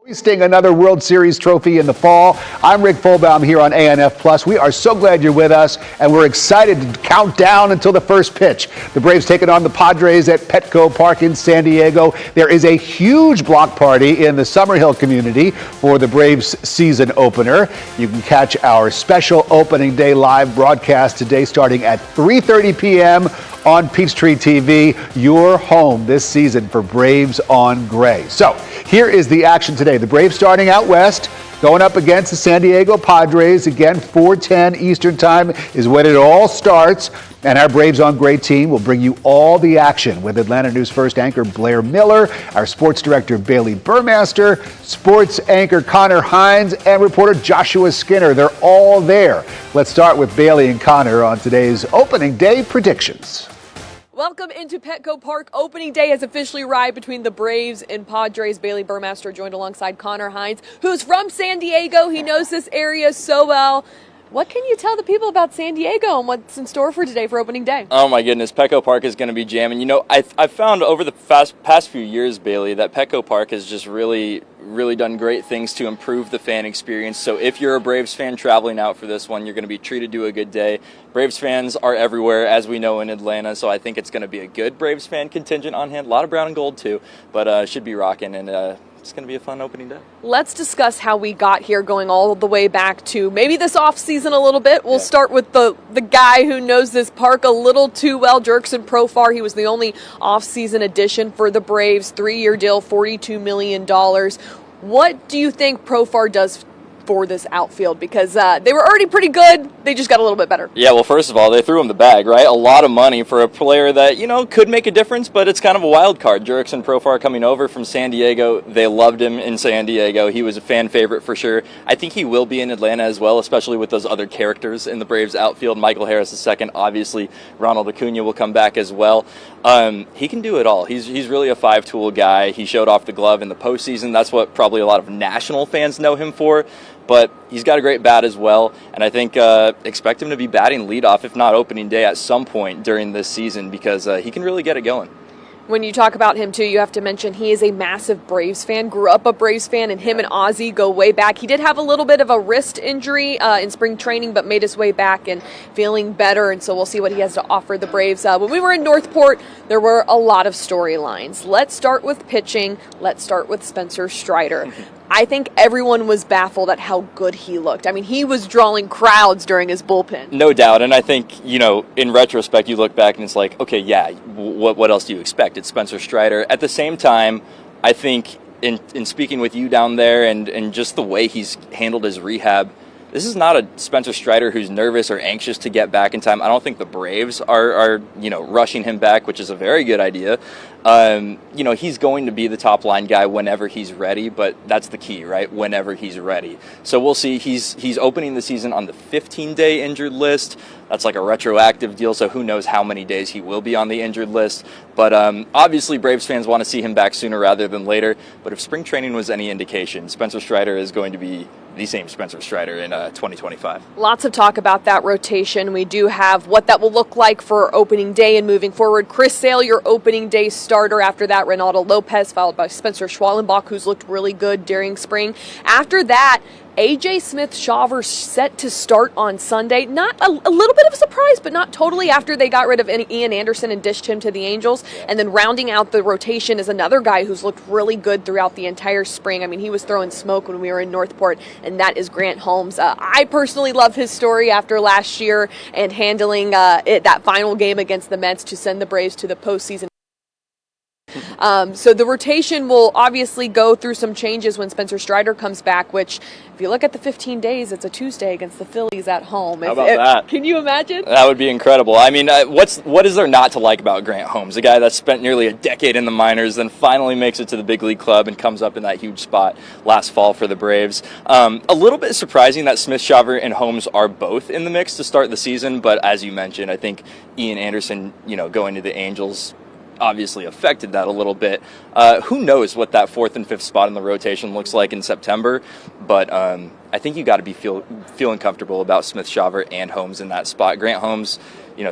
Hoisting another World Series trophy in the fall. I'm Rick Fulbaum here on ANF Plus. We are so glad you're with us, and we're excited to count down until the first pitch. The Braves taking on the Padres at Petco Park in San Diego. There is a huge block party in the Summerhill community for the Braves season opener. You can catch our special opening day live broadcast today starting at 3:30 p.m. on Peachtree TV, your home this season for Braves on Gray. So here is the action today. The Braves starting out west, going up against the San Diego Padres. Again, 4:10 Eastern time is when it all starts. And our Braves on Gray team will bring you all the action with Atlanta News First anchor Blair Miller, our sports director Bailey Burmaster, sports anchor Connor Hines, and reporter Joshua Skinner. They're all there. Let's start with Bailey and Connor on today's opening day predictions. Welcome into Petco Park. Opening day has officially arrived between the Braves and Padres. Bailey Burmaster joined alongside Connor Hines, who's from San Diego. He knows this area so well. What can you tell the people about San Diego and what's in store for today for opening day? Oh my goodness, Petco Park is going to be jamming. You know, I've found over the past few years, Bailey, that Petco Park has just really done great things to improve the fan experience. So if you're a Braves fan traveling out for this one, you're going to be treated to a good day. Braves fans are everywhere, as we know in Atlanta, so I think it's going to be a good Braves fan contingent on hand. A lot of brown and gold too, but should be rocking, and it's going to be a fun opening day. Let's discuss how we got here, going all the way back to maybe this off-season a little bit. We'll start with the guy who knows this park a little too well, Jurickson Profar. He was the only off-season addition for the Braves, 3-year deal, $42 million. What do you think Profar does for this outfield? Because they were already pretty good. They just got a little bit better. Yeah, well, first of all, they threw him the bag, right? A lot of money for a player that, you know, could make a difference, but it's kind of a wild card. Jurickson Profar coming over from San Diego. They loved him in San Diego. He was a fan favorite for sure. I think he will be in Atlanta as well, especially with those other characters in the Braves outfield. Michael Harris II, obviously. Ronald Acuna will come back as well. He can do it all. He's really a five-tool guy. He showed off the glove in the postseason. That's what probably a lot of national fans know him for. But he's got a great bat as well, and I think expect him to be batting leadoff, if not opening day, at some point during this season because he can really get it going. When you talk about him, too, you have to mention he is a massive Braves fan, grew up a Braves fan, and him and Ozzie go way back. He did have a little bit of a wrist injury in spring training, but made his way back and feeling better, and so we'll see what he has to offer the Braves. When we were in Northport, there were a lot of storylines. Let's start with pitching. Let's start with Spencer Strider. I think everyone was baffled at how good he looked. I mean, he was drawing crowds during his bullpen. No doubt, and I think, you know, in retrospect, you look back and it's like, okay, yeah, what else do you expect? It's Spencer Strider. At the same time, I think in speaking with you down there and just the way he's handled his rehab, this is not a Spencer Strider who's nervous or anxious to get back in time. I don't think the Braves are rushing him back, which is a very good idea. He's going to be the top line guy whenever he's ready, but that's the key, right? Whenever he's ready. So we'll see. He's opening the season on the 15-day injured list. That's like a retroactive deal, so who knows how many days he will be on the injured list. But obviously, Braves fans want to see him back sooner rather than later. But if spring training was any indication, Spencer Strider is going to be the same Spencer Strider in 2025. Lots of talk about that rotation. We do have what that will look like for opening day and moving forward. Chris Sale, your opening day starter. After that, Reynaldo Lopez, followed by Spencer Schwallenbach, who's looked really good during spring. After that, A.J. Smith-Shawver set to start on Sunday. Not a little bit of a surprise, but not totally after they got rid of Ian Anderson and dished him to the Angels. And then rounding out the rotation is another guy who's looked really good throughout the entire spring. I mean, he was throwing smoke when we were in Northport, and that is Grant Holmes. I personally love his story after last year and handling that final game against the Mets to send the Braves to the postseason. So the rotation will obviously go through some changes when Spencer Strider comes back, which, if you look at the 15 days, it's a Tuesday against the Phillies at home. How about that? Can you imagine? That would be incredible. I mean, what is there not to like about Grant Holmes, a guy that spent nearly a decade in the minors, then finally makes it to the big league club and comes up in that huge spot last fall for the Braves. A little bit surprising that Smith-Shawver and Holmes are both in the mix to start the season, but as you mentioned, I think Ian Anderson, going to the Angels, obviously affected that a little bit. Who knows what that fourth and fifth spot in the rotation looks like in September, but I think you got to be feeling comfortable about Smith-Shawver and Holmes in that spot. Grant Holmes,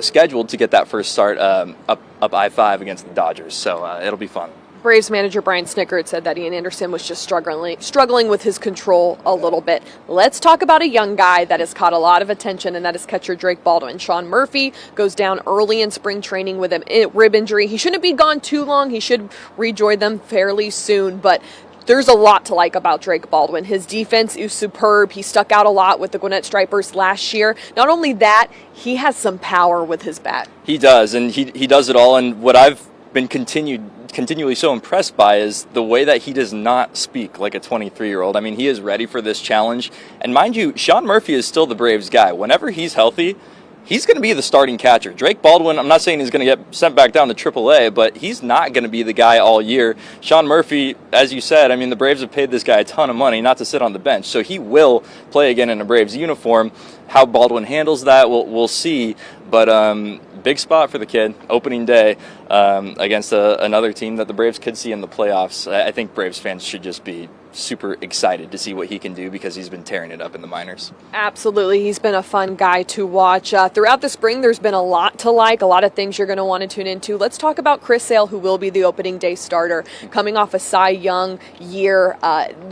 scheduled to get that first start up I-5 against the Dodgers, so it'll be fun. Braves manager Brian Snickert said that Ian Anderson was just struggling with his control a little bit. Let's talk about a young guy that has caught a lot of attention, and that is catcher Drake Baldwin. Sean Murphy goes down early in spring training with a rib injury. He shouldn't be gone too long. He should rejoin them fairly soon, but there's a lot to like about Drake Baldwin. His defense is superb. He stuck out a lot with the Gwinnett Stripers last year. Not only that, he has some power with his bat. He does, and he does it all. And what I've been continually so impressed by is the way that he does not speak like a 23-year-old. I mean, he is ready for this challenge. And mind you, Sean Murphy is still the Braves guy. Whenever he's healthy, he's going to be the starting catcher. Drake Baldwin, I'm not saying he's going to get sent back down to AAA, but he's not going to be the guy all year. Sean Murphy, as you said, I mean, the Braves have paid this guy a ton of money not to sit on the bench, so he will play again in a Braves uniform. How Baldwin handles that, we'll see. But big spot for the kid, opening day against another team that the Braves could see in the playoffs. I think Braves fans should just be super excited to see what he can do because he's been tearing it up in the minors. Absolutely. He's been a fun guy to watch. Throughout the spring, there's been a lot to like, a lot of things you're going to want to tune into. Let's talk about Chris Sale, who will be the opening day starter, coming off a Cy Young year.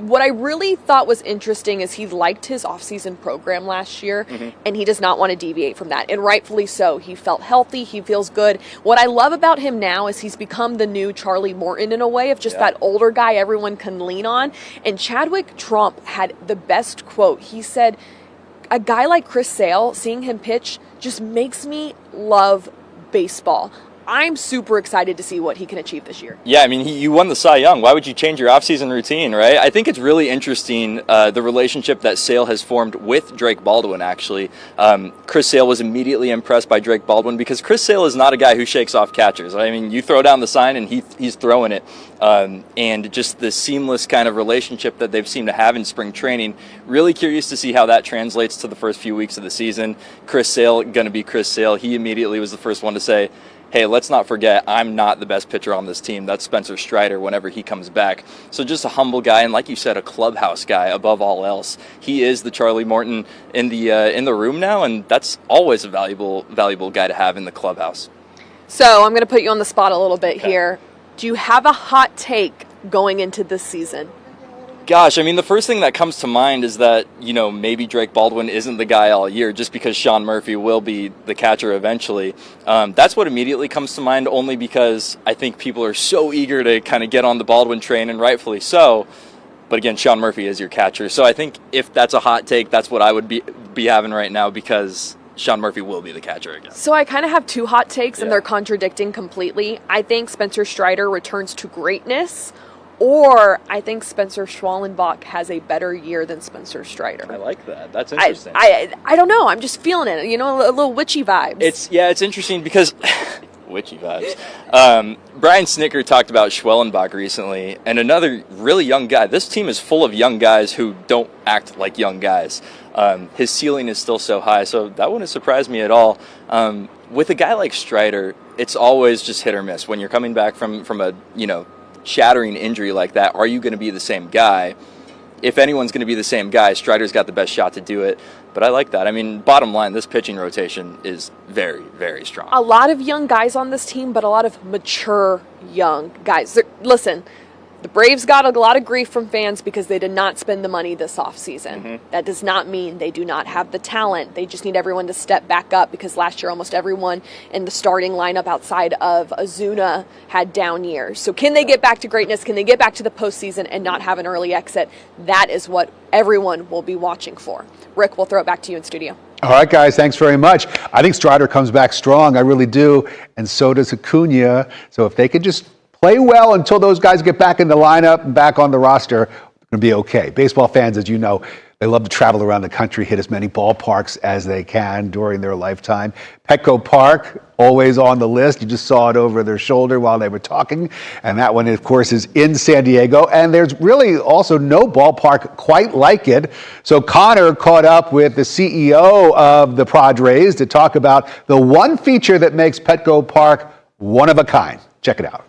What I really thought was interesting is he liked his offseason program last year, and he does not want to deviate from that, and rightfully so. He felt healthy. He feels good. What I love about him now is he's become the new Charlie Morton in a way of just that older guy everyone can lean on. And Chadwick Trump had the best quote. He said, a guy like Chris Sale, seeing him pitch just makes me love baseball. I'm super excited to see what he can achieve this year. Yeah, I mean, you won the Cy Young. Why would you change your offseason routine, right? I think it's really interesting, the relationship that Sale has formed with Drake Baldwin, actually. Chris Sale was immediately impressed by Drake Baldwin because Chris Sale is not a guy who shakes off catchers. I mean, you throw down the sign and he's throwing it. And just the seamless kind of relationship that they've seemed to have in spring training. Really curious to see how that translates to the first few weeks of the season. Chris Sale, going to be Chris Sale. He immediately was the first one to say, hey, let's not forget, I'm not the best pitcher on this team. That's Spencer Strider whenever he comes back. So just a humble guy, and like you said, a clubhouse guy above all else. He is the Charlie Morton in the room now, and that's always a valuable guy to have in the clubhouse. So I'm going to put you on the spot a little bit here. Do you have a hot take going into this season? Gosh, I mean, the first thing that comes to mind is that, maybe Drake Baldwin isn't the guy all year just because Sean Murphy will be the catcher eventually. That's what immediately comes to mind, only because I think people are so eager to kind of get on the Baldwin train, and rightfully so. But again, Sean Murphy is your catcher. So I think if that's a hot take, that's what I would be having right now, because Sean Murphy will be the catcher again. So I kind of have two hot takes, and they're contradicting completely. I think Spencer Strider returns to greatness, or I think Spencer Schwallenbach has a better year than Spencer Strider. I like that. That's interesting. I don't know. I'm just feeling it. A little witchy vibes. It's interesting because witchy vibes. Brian Snicker talked about Schwellenbach recently, and another really young guy. This team is full of young guys who don't act like young guys. His ceiling is still so high, so that wouldn't surprise me at all. With a guy like Strider, it's always just hit or miss. When you're coming back from a shattering injury like that, are you going to be the same guy? If anyone's going to be the same guy, Strider's got the best shot to do it. But I like that. I mean, bottom line, this pitching rotation is very, very strong. A lot of young guys on this team, but a lot of mature young guys. Listen, the Braves got a lot of grief from fans because they did not spend the money this offseason. That does not mean they do not have the talent. They just need everyone to step back up, because last year almost everyone in the starting lineup outside of Azuna had down years. So can they get back to greatness? Can they get back to the postseason and not have an early exit? That is what everyone will be watching for. Rick, we'll throw it back to you in studio. All right, guys, thanks very much. I think Strider comes back strong. I really do. And so does Acuna. So if they could just play well until those guys get back in the lineup and back on the roster, they're going to be okay. Baseball fans, as you know, they love to travel around the country, hit as many ballparks as they can during their lifetime. Petco Park, always on the list. You just saw it over their shoulder while they were talking. And that one, of course, is in San Diego. And there's really also no ballpark quite like it. So Connor caught up with the CEO of the Padres to talk about the one feature that makes Petco Park one of a kind. Check it out.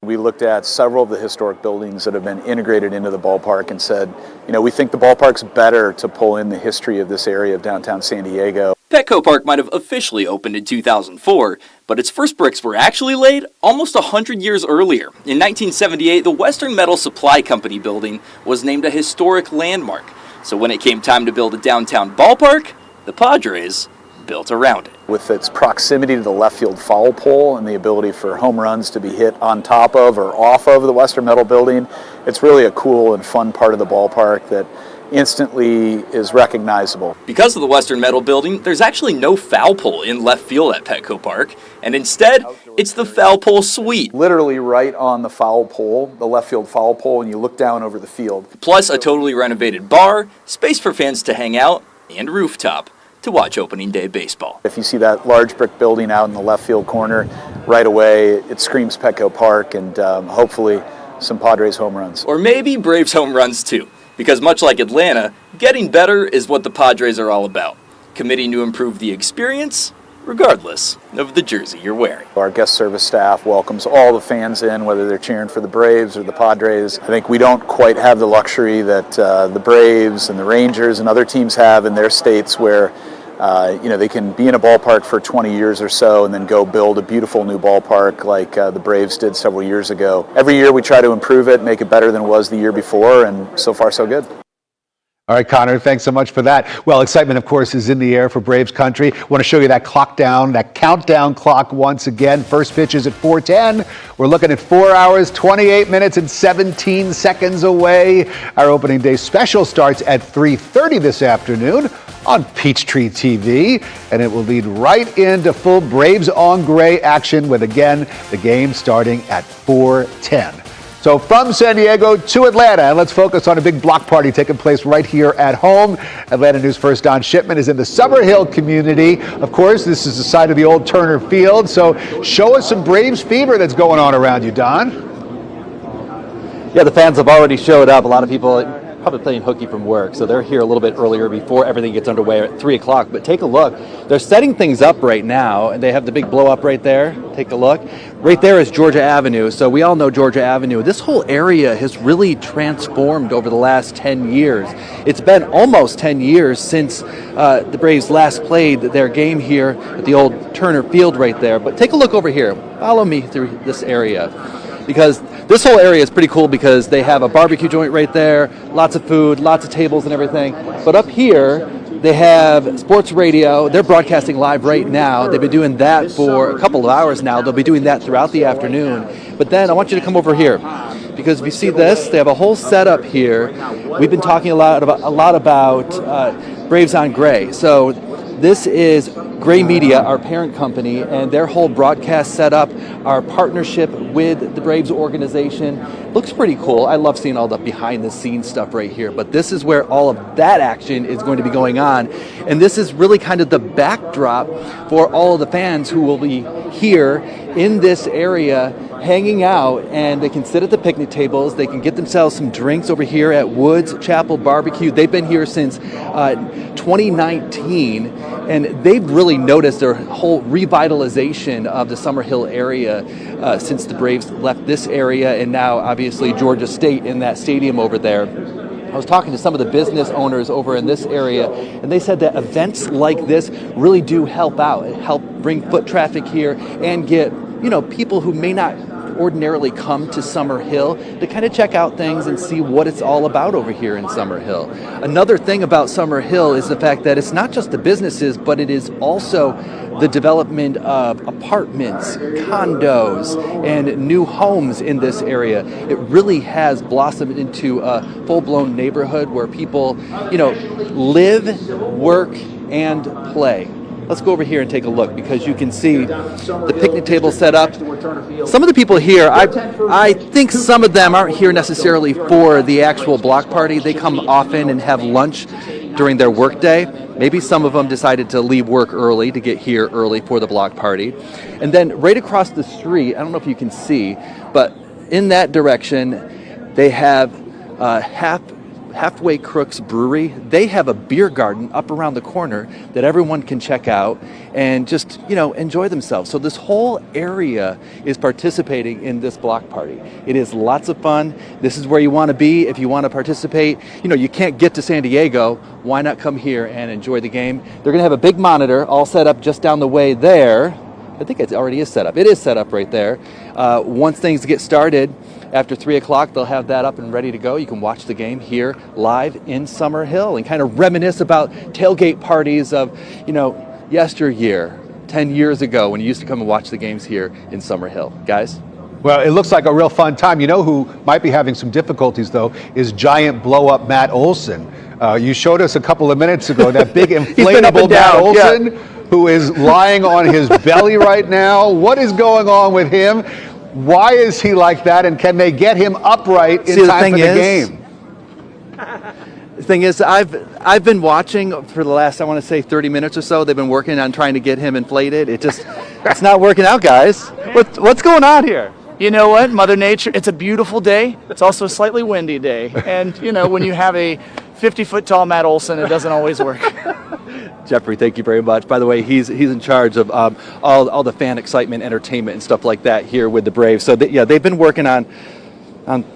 We looked at several of the historic buildings that have been integrated into the ballpark and said, we think the ballpark's better to pull in the history of this area of downtown San Diego. Petco Park might have officially opened in 2004, but its first bricks were actually laid almost 100 years earlier. In 1978, the Western Metal Supply Company building was named a historic landmark. So when it came time to build a downtown ballpark, the Padres built around it. With its proximity to the left field foul pole and the ability for home runs to be hit on top of or off of the Western Metal building, it's really a cool and fun part of the ballpark that instantly is recognizable. Because of the Western Metal building, there's actually no foul pole in left field at Petco Park, and instead, it's the foul pole suite. Literally right on the foul pole, the left field foul pole, and you look down over the field. Plus a totally renovated bar, space for fans to hang out, and rooftop to watch opening day baseball. If you see that large brick building out in the left field corner, right away it screams Petco Park, and hopefully some Padres home runs. Or maybe Braves home runs too. Because much like Atlanta, getting better is what the Padres are all about. Committing to improve the experience, regardless of the jersey you're wearing. Our guest service staff welcomes all the fans in, whether they're cheering for the Braves or the Padres. I think we don't quite have the luxury that the Braves and the Rangers and other teams have in their states where they can be in a ballpark for 20 years or so and then go build a beautiful new ballpark like the Braves did several years ago. Every year we try to improve it, make it better than it was the year before, and so far so good. All right, Connor, thanks so much for that. Well, excitement, of course, is in the air for Braves country. Want to show you that countdown clock once again. First pitch is at 4:10. We're looking at 4 hours, 28 minutes, and 17 seconds away. Our opening day special starts at 3:30 this afternoon on Peachtree TV, and it will lead right into full Braves on Gray action with, again, the game starting at 4:10. So from San Diego to Atlanta, and let's focus on a big block party taking place right here at home. Atlanta News First Don Shipman is in the Summerhill community. Of course, this is the site of the old Turner Field, so show us some Braves fever that's going on around you, Don. Yeah, the fans have already showed up. A lot of people probably playing hooky from work, so they're here a little bit earlier before everything gets underway at 3 o'clock. But take a look. They're setting things up right now, and they have the big blow up right there. Take a look. Right there is Georgia Avenue, so we all know Georgia Avenue. This whole area has really transformed over the last 10 years. It's been almost 10 years since the Braves last played their game here at the old Turner Field right there. But take a look over here. Follow me through this area, because this whole area is pretty cool because they have a barbecue joint right there, lots of food, lots of tables and everything. But up here, they have sports radio. They're broadcasting live right now. They've been doing that for a couple of hours now. They'll be doing that throughout the afternoon. But then I want you to come over here, because if you see this, they have a whole setup here. We've been talking a lot about Braves on Gray. So this is Gray Media, our parent company, and their whole broadcast setup, our partnership with the Braves organization. Looks pretty cool. I love seeing all the behind-the-scenes stuff right here, but this is where all of that action is going to be going on, and this is really kind of the backdrop for all of the fans who will be here in this area hanging out, and they can sit at the picnic tables. They can get themselves some drinks over here at Woods Chapel Barbecue. They've been here since 2019, and they've really noticed their whole revitalization of the Summerhill area since the Braves left this area, and now obviously Georgia State in that stadium over there. I was talking to some of the business owners over in this area, and they said that events like this really do help out, help bring foot traffic here and get people who may not ordinarily come to Summerhill to kind of check out things and see what it's all about over here in Summerhill. Another thing about Summerhill is the fact that it's not just the businesses, but it is also the development of apartments, condos, and new homes in this area. It really has blossomed into a full-blown neighborhood where people, live, work, and play. Let's go over here and take a look, because you can see the picnic table set up. Some of the people here, I think some of them aren't here necessarily for the actual block party. They come often and have lunch during their work day. Maybe some of them decided to leave work early to get here early for the block party. And then right across the street, I don't know if you can see, but in that direction, they have Halfway Crooks Brewery, they have a beer garden up around the corner that everyone can check out and just, enjoy themselves. So this whole area is participating in this block party. It is lots of fun. This is where you want to be if you want to participate. You can't get to San Diego. Why not come here and enjoy the game? They're going to have a big monitor all set up just down the way there. I think it already is set up. It is set up right there. Once things get started, after 3 o'clock, they'll have that up and ready to go. You can watch the game here live in Summer Hill and kind of reminisce about tailgate parties of, yesteryear, 10 years ago when you used to come and watch the games here in Summer Hill. Guys? Well, it looks like a real fun time. You know who might be having some difficulties, though, is giant blow-up Matt Olson. You showed us a couple of minutes ago that big inflatable Matt Olson, who is lying on his belly right now. What is going on with him? Why is he like that, and can they get him upright in time for the game? The thing is, I've been watching for the last, I want to say 30 minutes or so. They've been working on trying to get him inflated. It's not working out, guys. What's going on here? You know what, Mother Nature, it's a beautiful day. It's also a slightly windy day. And, when you have a 50-foot tall Matt Olson, it doesn't always work. Jeffrey, thank you very much. By the way, he's in charge of all the fan excitement, entertainment, and stuff like that here with the Braves. So, they've been working on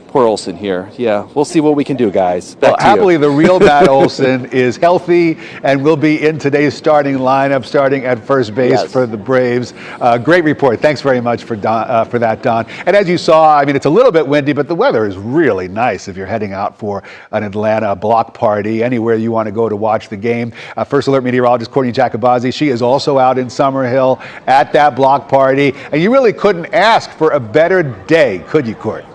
poor Olson here. Yeah, we'll see what we can do, guys. Well, happily, the real Matt Olson is healthy and will be in today's starting lineup, starting at first base for the Braves. Great report. Thanks very much for that, Don. And as you saw, it's a little bit windy, but the weather is really nice if you're heading out for an Atlanta block party, anywhere you want to go to watch the game. First Alert meteorologist Courtney Jacobazzi, she is also out in Summer Hill at that block party. And you really couldn't ask for a better day, could you, Court?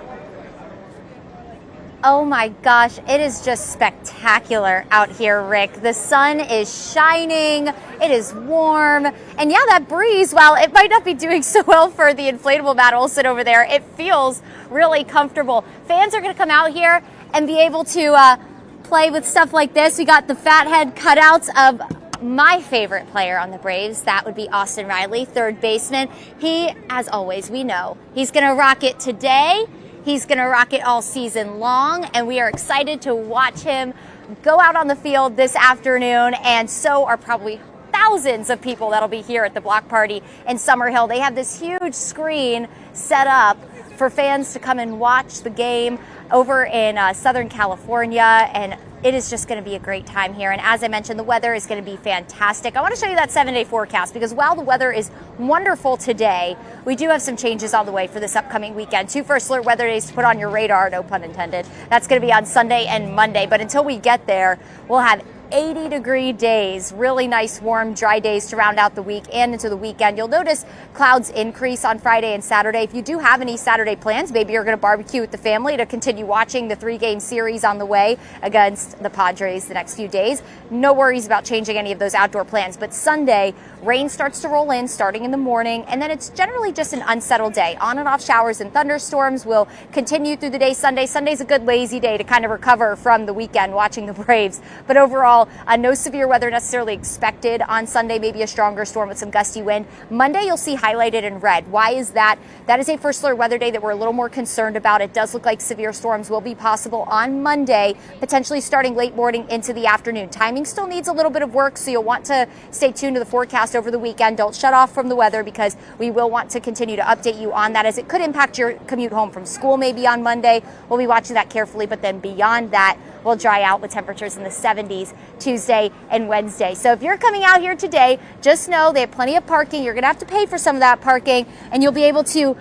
Oh my gosh, it is just spectacular out here, Rick. The sun is shining, it is warm, and that breeze, while it might not be doing so well for the inflatable Matt Olson over there, it feels really comfortable. Fans are gonna come out here and be able to play with stuff like this. We got the fathead cutouts of my favorite player on the Braves. That would be Austin Riley, third baseman. He, as always, we know, he's gonna rock it today. He's going to rock it all season long, and we are excited to watch him go out on the field this afternoon, and so are probably thousands of people that'll be here at the block party in Summer Hill. They have this huge screen set up for fans to come and watch the game over in Southern California, and it is just going to be a great time here. And as I mentioned, the weather is going to be fantastic. I want to show you that 7-day forecast because while the weather is wonderful today, we do have some changes on the way for this upcoming weekend. 2 First Alert weather days to put on your radar, no pun intended. That's going to be on Sunday and Monday. But until we get there, we'll have 80-degree days, really nice, warm, dry days to round out the week and into the weekend. You'll notice clouds increase on Friday and Saturday. If you do have any Saturday plans, maybe you're going to barbecue with the family to continue watching the 3-game series on the way against the Padres the next few days. No worries about changing any of those outdoor plans. But Sunday, rain starts to roll in starting in the morning, and then it's generally just an unsettled day. On and off showers and thunderstorms will continue through the day Sunday. Sunday's a good lazy day to kind of recover from the weekend watching the Braves. But overall, no severe weather necessarily expected on Sunday, maybe a stronger storm with some gusty wind. Monday, you'll see highlighted in red. Why is that? That is a First Alert weather day that we're a little more concerned about. It does look like severe storms will be possible on Monday, potentially starting late morning into the afternoon. Timing still needs a little bit of work, so you'll want to stay tuned to the forecast over the weekend. Don't shut off from the weather because we will want to continue to update you on that as it could impact your commute home from school maybe on Monday. We'll be watching that carefully, but then beyond that, we'll dry out with temperatures in the 70s Tuesday and Wednesday. So if you're coming out here today, just know they have plenty of parking. You're going to have to pay for some of that parking, and you'll be able to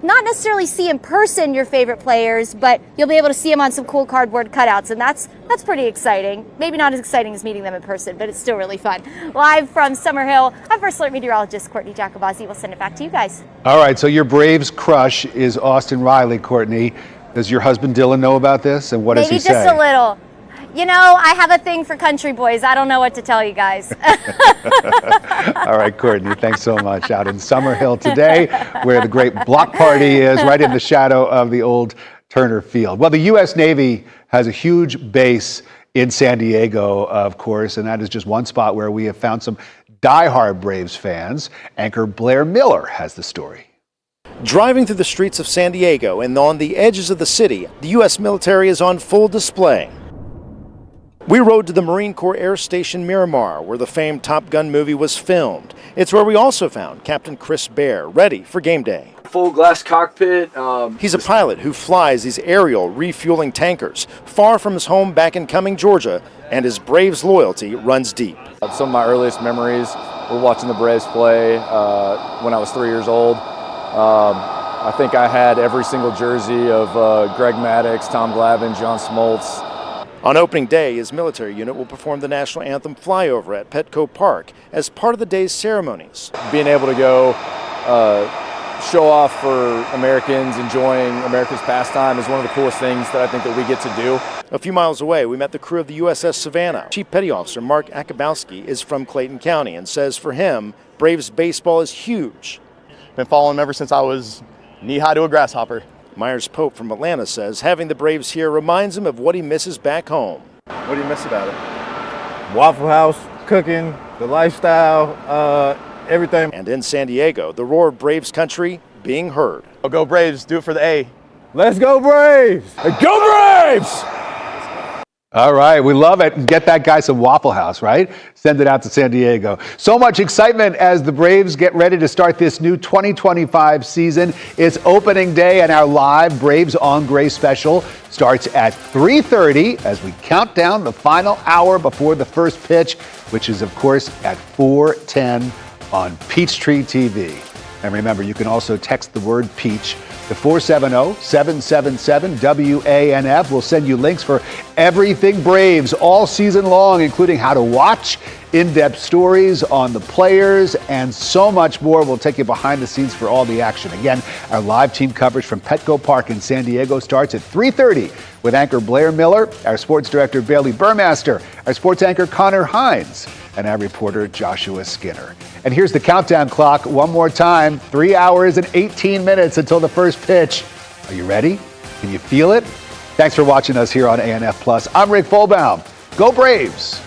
not necessarily see in person your favorite players, but you'll be able to see them on some cool cardboard cutouts, and that's pretty exciting. Maybe not as exciting as meeting them in person, but it's still really fun. Live from Summer Hill, I'm First Alert meteorologist Courtney Jacobazzi. We'll send it back to you guys. All right, so your Braves crush is Austin Riley, Courtney. Does your husband Dylan know about this, and what does he say? Maybe just a little. You know, I have a thing for country boys. I don't know what to tell you guys. All right, Courtney, thanks so much. Out in Summer Hill today, where the great block party is, right in the shadow of the old Turner Field. Well, the U.S. Navy has a huge base in San Diego, of course, and that is just one spot where we have found some diehard Braves fans. Anchor Blair Miller has the story. Driving through the streets of San Diego and on the edges of the city, the U.S. military is on full display. We rode to the Marine Corps Air Station Miramar, where the famed Top Gun movie was filmed. It's where we also found Captain Chris Bear, ready for game day. Full glass cockpit. He's a pilot who flies these aerial refueling tankers, far from his home back in Cumming, Georgia, and his Braves loyalty runs deep. Some of my earliest memories were watching the Braves play when I was 3 years old. I think I had every single jersey of Greg Maddux, Tom Glavine, John Smoltz. On opening day, his military unit will perform the national anthem flyover at Petco Park as part of the day's ceremonies. Being able to go show off for Americans, enjoying America's pastime is one of the coolest things that I think that we get to do. A few miles away, we met the crew of the USS Savannah. Chief Petty Officer Mark Akabowski is from Clayton County and says for him, Braves baseball is huge. Been following them ever since I was knee-high to a grasshopper. Myers Pope from Atlanta says having the Braves here reminds him of what he misses back home. What do you miss about it? Waffle House, cooking, the lifestyle, everything. And in San Diego, the roar of Braves country being heard. Oh, go Braves, do it for the A. Let's go Braves! Go Braves! All right, we love it. Get that guy some Waffle House, right? Send it out to San Diego. So much excitement as the Braves get ready to start this new 2025 season. It's opening day, and our live Braves on Gray special starts at 3:30 as we count down the final hour before the first pitch, which is, of course, at 4:10 on Peachtree TV. And remember, you can also text the word peach to 470-777-WANF. We'll send you links for everything Braves all season long, including how to watch, in-depth stories on the players, and so much more. We'll take you behind the scenes for all the action. Again, our live team coverage from Petco Park in San Diego starts at 3:30 with anchor Blair Miller, our sports director Bailey Burmaster, our sports anchor Connor Hines, and our reporter Joshua Skinner. And here's the countdown clock one more time, 3 hours and 18 minutes until the first pitch. Are you ready? Can you feel it? Thanks for watching us here on ANF Plus. I'm Rick Folbaum. Go Braves!